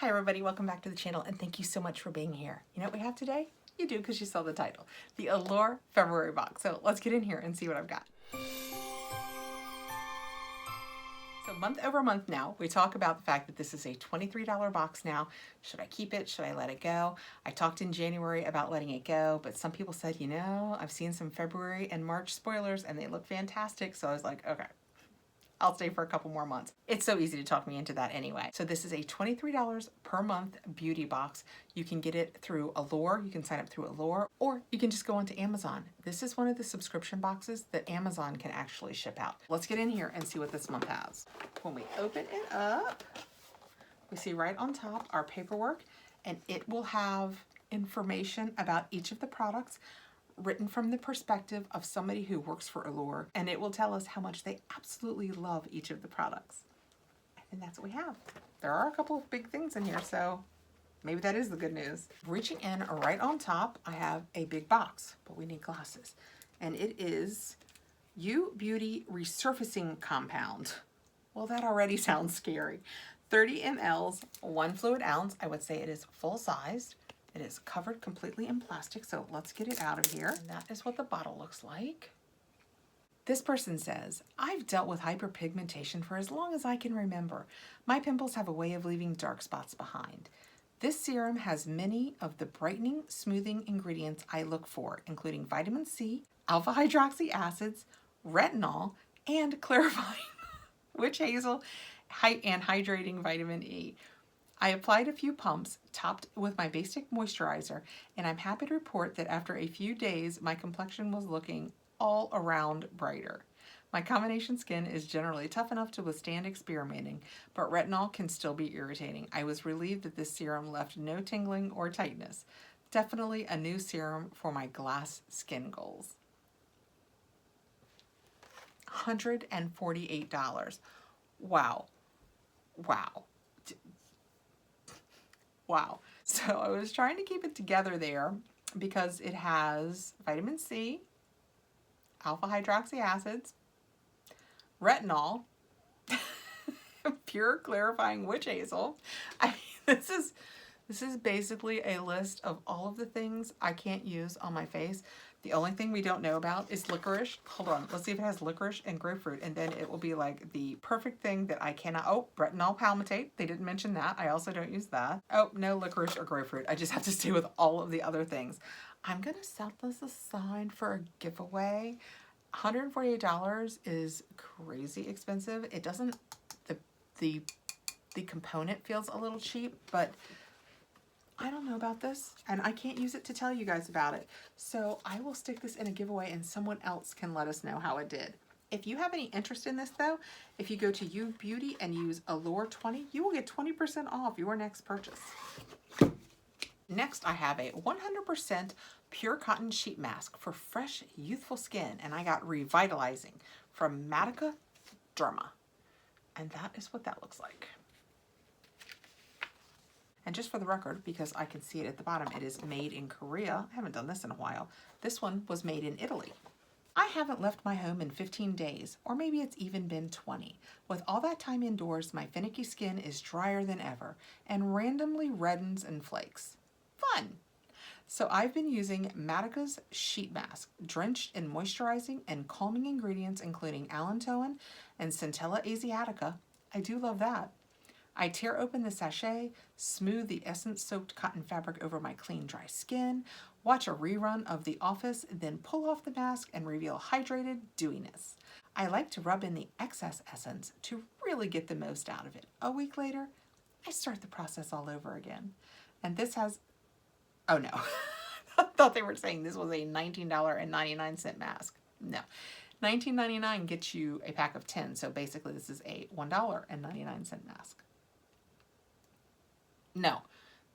Hi everybody, welcome back to the channel and thank you so much for being here. You know what we have today? You do because you saw the title. The Allure February box. So let's get in here and see what I've got. So month over month now, we talk about the fact that this is a $23 box now. Should I keep it? Should I let it go? I talked in January about letting it go, but some people said, you know, I've seen some February and March spoilers and they look fantastic. So I was like, okay, I'll stay for a couple more months. It's so easy to talk me into that anyway. So this is a $23 per month beauty box. You can get it through Allure. You can sign up through Allure, or you can just go onto Amazon. This is one of the subscription boxes that Amazon can actually ship out. Let's get in here and see what this month has. When we open it up, we see right on top our paperwork, and it will have information about each of the products written from the perspective of somebody who works for Allure, and it will tell us how much they absolutely love each of the products. And that's what we have. There are a couple of big things in here, so maybe that is the good news. Reaching in right on top, I have a big box, but we need glasses. And it is U Beauty Resurfacing Compound. Well, that already sounds scary. 30 mLs, 1 fluid ounce. I would say it is full-sized. It is covered completely in plastic, so let's get it out of here. And that is what the bottle looks like. This person says, I've dealt with hyperpigmentation for as long as I can remember. My pimples have a way of leaving dark spots behind. This serum has many of the brightening, smoothing ingredients I look for, including vitamin C, alpha hydroxy acids, retinol, and clarifying witch hazel and hydrating vitamin E. I applied a few pumps, topped with my basic moisturizer, and I'm happy to report that after a few days, my complexion was looking all around brighter. My combination skin is generally tough enough to withstand experimenting, but retinol can still be irritating. I was relieved that this serum left no tingling or tightness. Definitely a new serum for my glass skin goals. $148. Wow. Wow. Wow. So I was trying to keep it together there because it has vitamin C, alpha hydroxy acids, retinol, pure clarifying witch hazel. I mean, this is basically a list of all of the things I can't use on my face. The only thing we don't know about is licorice. Hold on, let's see if it has licorice and grapefruit, and then it will be like the perfect thing that I cannot. Oh, retinol palmitate. They didn't mention that. I also don't use that. Oh, no licorice or grapefruit. I just have to stay with all of the other things. I'm gonna set this aside for a giveaway. $148 is crazy expensive. It doesn't, the component feels a little cheap, but I don't know about this, and I can't use it to tell you guys about it. So I will stick this in a giveaway and someone else can let us know how it did. If you have any interest in this though, if you go to U Beauty and use Allure 20, you will get 20% off your next purchase. Next, I have a 100% pure cotton sheet mask for fresh, youthful skin, and I got Revitalizing from Madika Derma. And that is what that looks like. And just for the record, because I can see it at the bottom, it is made in Korea. I haven't done this in a while. This one was made in Italy. I haven't left my home in 15 days, or maybe it's even been 20. With all that time indoors, my finicky skin is drier than ever and randomly reddens and flakes. Fun! So I've been using Madika's sheet mask, drenched in moisturizing and calming ingredients including allantoin and Centella asiatica. I do love that. I tear open the sachet, smooth the essence-soaked cotton fabric over my clean, dry skin, watch a rerun of The Office, then pull off the mask and reveal hydrated dewiness. I like to rub in the excess essence to really get the most out of it. A week later, I start the process all over again. And this has, oh no, I thought they were saying this was a $19.99 mask. No. $19.99 gets you a pack of 10, so basically this is a $1.99 mask. No,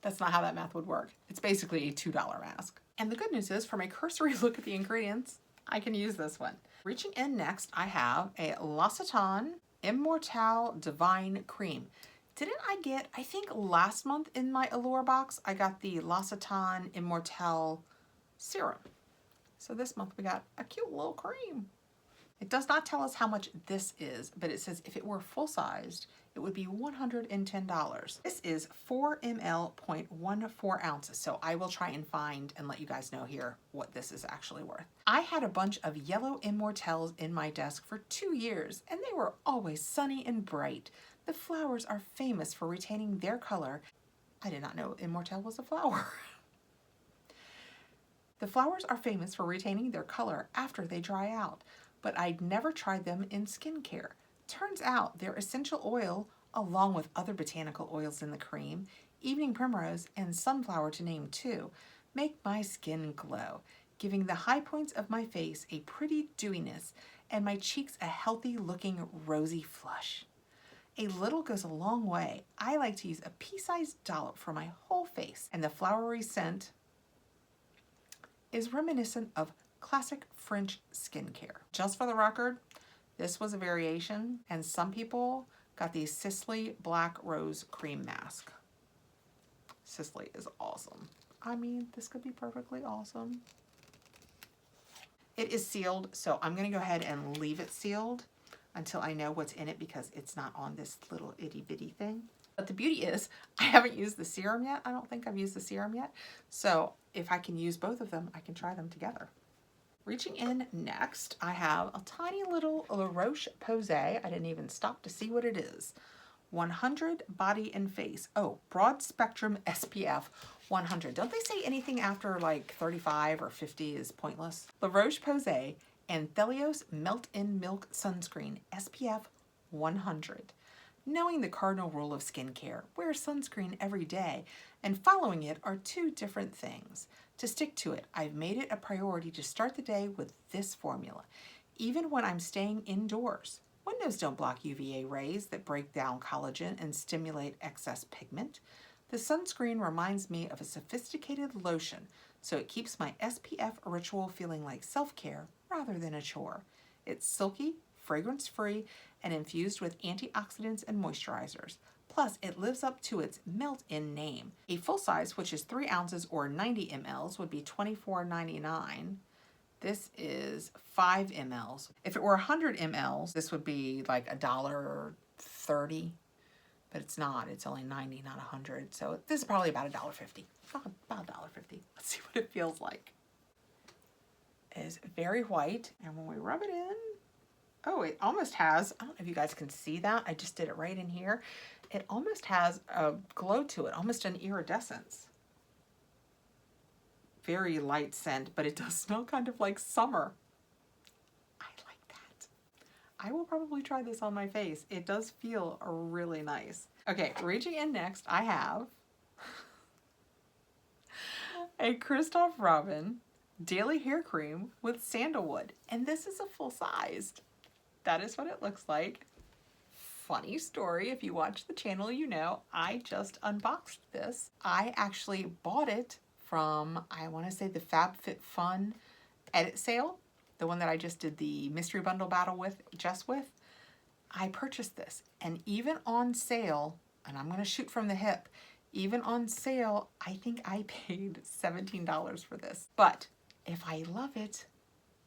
that's not how that math would work. It's basically a $2 mask. And the good news is, from a cursory look at the ingredients, I can use this one. Reaching in next, I have a L'Occitane Immortale Divine Cream. Didn't I get, I think last month in my Allure box, I got the L'Occitane Immortale Serum. So this month we got a cute little cream. It does not tell us how much this is, but it says if it were full-sized, it would be $110. This is 4 ml, 0.14 ounces. So I will try and find and let you guys know here what this is actually worth. I had a bunch of yellow Immortales in my desk for 2 years, and they were always sunny and bright. The flowers are famous for retaining their color. I did not know Immortale was a flower. The flowers are famous for retaining their color after they dry out, but I'd never tried them in skincare. Turns out their essential oil, along with other botanical oils in the cream, evening primrose, and sunflower to name 2, make my skin glow, giving the high points of my face a pretty dewiness and my cheeks a healthy looking rosy flush. A little goes a long way. I like to use a pea-sized dollop for my whole face, and the flowery scent is reminiscent of classic French skincare. Just for the record, this was a variation, and some people got the Sisley Black Rose Cream Mask. Sisley is awesome. I mean, this could be perfectly awesome. It is sealed, so I'm gonna go ahead and leave it sealed until I know what's in it because it's not on this little itty bitty thing. But the beauty is, I haven't used the serum yet. I don't think I've used the serum yet. So if I can use both of them, I can try them together. Reaching in next, I have a tiny little Roche Posay. I didn't even stop to see what it is. 100 body and face. Oh, broad spectrum SPF 100. Don't they say anything after like 35 or 50 is pointless? La Roche-Posay and Thelios Melt-In Milk Sunscreen SPF 100. Knowing the cardinal rule of skincare, wear sunscreen every day, and following it are 2 different things. To stick to it, I've made it a priority to start the day with this formula, even when I'm staying indoors. Windows don't block UVA rays that break down collagen and stimulate excess pigment. The sunscreen reminds me of a sophisticated lotion, so it keeps my SPF ritual feeling like self-care rather than a chore. It's silky, fragrance-free, and infused with antioxidants and moisturizers. Plus, it lives up to its melt-in name. A full size, which is 3 ounces or 90 mLs, would be $24.99. This is 5 mLs. If it were 100 mLs, this would be like $1.30, but it's not. It's only 90, not 100. So this is probably about $1.50. About $1.50. Let's see what it feels like. It is very white, and when we rub it in, oh, it almost has, I don't know if you guys can see that. I just did it right in here. It almost has a glow to it, almost an iridescence. Very light scent, but it does smell kind of like summer. I like that. I will probably try this on my face. It does feel really nice. Okay, reaching in next, I have a Kristoff Robin Daily Hair Cream with sandalwood, and this is a full sized. That is what it looks like. Funny story, if you watch the channel, you know, I just unboxed this. I actually bought it from, I want to say the FabFitFun edit sale, the one that I just did the mystery bundle battle with, I purchased this, and even on sale, and I'm going to shoot from the hip, even on sale, I think I paid $17 for this. But if I love it,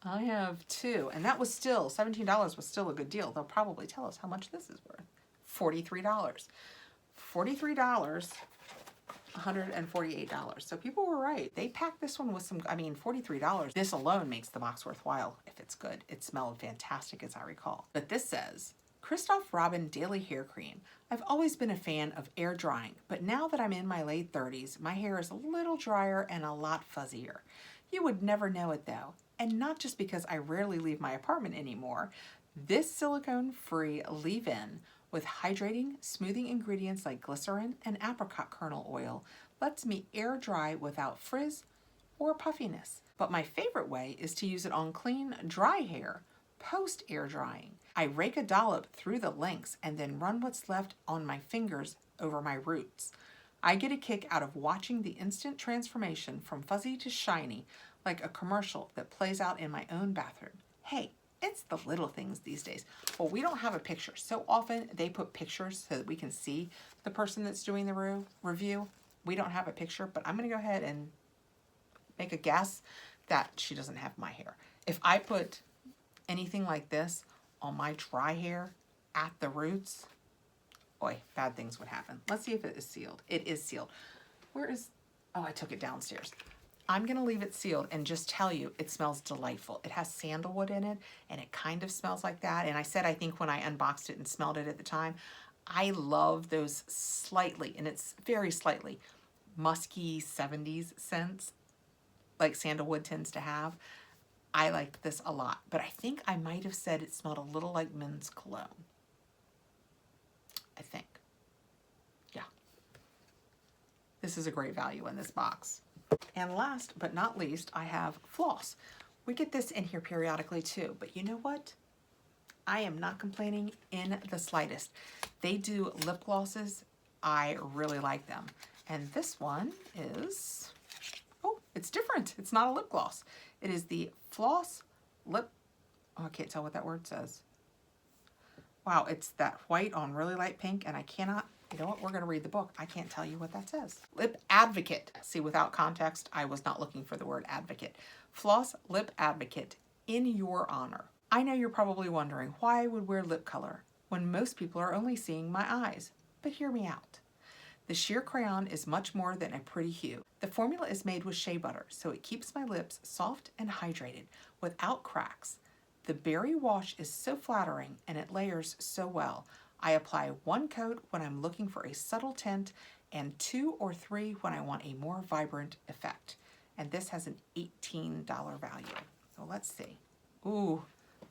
I have 2, and that was still, $17 was still a good deal. They'll probably tell us how much this is worth. $43. $43, $148. So people were right. They packed this one with some, I mean, $43. This alone makes the box worthwhile if it's good. It smelled fantastic as I recall. But this says, Kristoff Robin Daily Hair Cream. I've always been a fan of air drying, but now that I'm in my late 30s, my hair is a little drier and a lot fuzzier. You would never know it though. And not just because I rarely leave my apartment anymore. This silicone-free leave-in with hydrating, smoothing ingredients like glycerin and apricot kernel oil lets me air dry without frizz or puffiness. But my favorite way is to use it on clean, dry hair, post air drying. I rake a dollop through the lengths and then run what's left on my fingers over my roots. I get a kick out of watching the instant transformation from fuzzy to shiny, like a commercial that plays out in my own bathroom. Hey, it's the little things these days. Well, we don't have a picture. So often they put pictures so that we can see the person that's doing the review. We don't have a picture, but I'm gonna go ahead and make a guess that she doesn't have my hair. If I put anything like this on my dry hair at the roots, boy, bad things would happen. Let's see if it is sealed. It is sealed. Where is, oh, I took it downstairs. I'm gonna leave it sealed and just tell you it smells delightful. It has sandalwood in it and it kind of smells like that. And I said, I think when I unboxed it and smelled it at the time, I love those slightly, and it's very slightly, musky 70s scents like sandalwood tends to have. I liked this a lot, but I think I might have said it smelled a little like men's cologne. I think. Yeah. This is a great value in this box. And last but not least, I have floss. We get this in here periodically too, but you know what? I am not complaining in the slightest. They do lip glosses. I really like them. And this one is, oh, it's different. It's not a lip gloss. It is the Floss Lip, oh, I can't tell what that word says. Wow, it's that white on really light pink, and I cannot, you know what, we're gonna read the book. I can't tell you what that says. Lip Advocate. See, without context, I was not looking for the word advocate. Floss Lip Advocate, in your honor. I know you're probably wondering why I would wear lip color when most people are only seeing my eyes, but hear me out. The sheer crayon is much more than a pretty hue. The formula is made with shea butter, so it keeps my lips soft and hydrated without cracks. The berry wash is so flattering and it layers so well. I apply 1 coat when I'm looking for a subtle tint and 2 or 3 when I want a more vibrant effect. And this has an $18 value. So let's see. Ooh,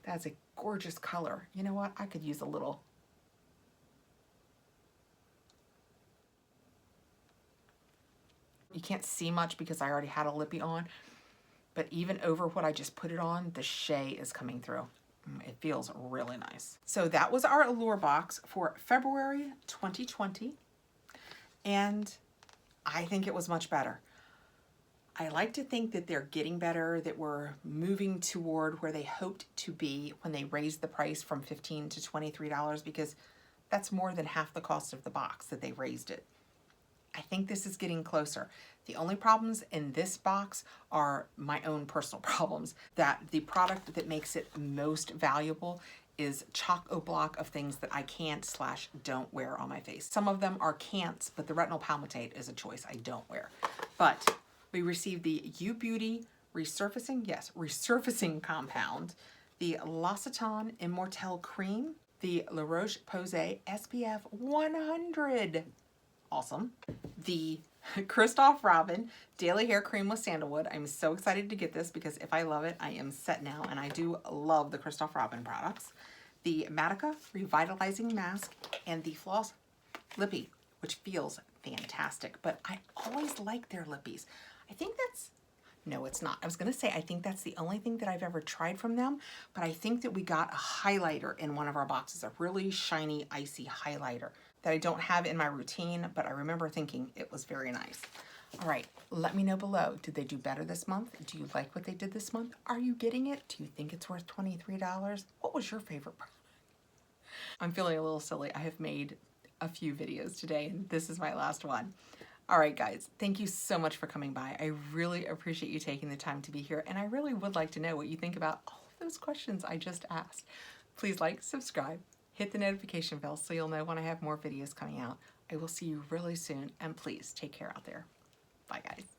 that's a gorgeous color. You know what? I could use a little. You can't see much because I already had a lippy on, but even over what I just put it on, the shea is coming through. It feels really nice. So that was our Allure box for February 2020, and I think it was much better. I like to think that they're getting better, that we're moving toward where they hoped to be when they raised the price from $15 to $23, because that's more than half the cost of the box that they raised it. I think this is getting closer. The only problems in this box are my own personal problems, that the product that makes it most valuable is chock-a-block of things that I can't/don't wear on my face. Some of them are can'ts, but the retinol palmitate is a choice I don't wear. But we received the U Beauty resurfacing, yes, resurfacing compound, the L'Occitane Immortale cream, the La Roche-Posay SPF 100. Awesome. The Kristoff Robin Daily Hair Cream with Sandalwood. I'm so excited to get this because if I love it, I am set now, and I do love the Kristoff Robin products. The Madika Revitalizing Mask and the Floss Lippy, which feels fantastic, but I always like their lippies. I think that's, no, it's not. I was gonna say, I think that's the only thing that I've ever tried from them, but I think that we got a highlighter in one of our boxes, a really shiny, icy highlighter that I don't have in my routine, but I remember thinking it was very nice. All right, let me know below. Did they do better this month? Do you like what they did this month? Are you getting it? Do you think it's worth $23? What was your favorite product? I'm feeling a little silly. I have made a few videos today, and this is my last one. All right, guys, thank you so much for coming by. I really appreciate you taking the time to be here, and I really would like to know what you think about all of those questions I just asked. Please like, subscribe, hit the notification bell so you'll know when I have more videos coming out. I will see you really soon, and please take care out there. Bye, guys.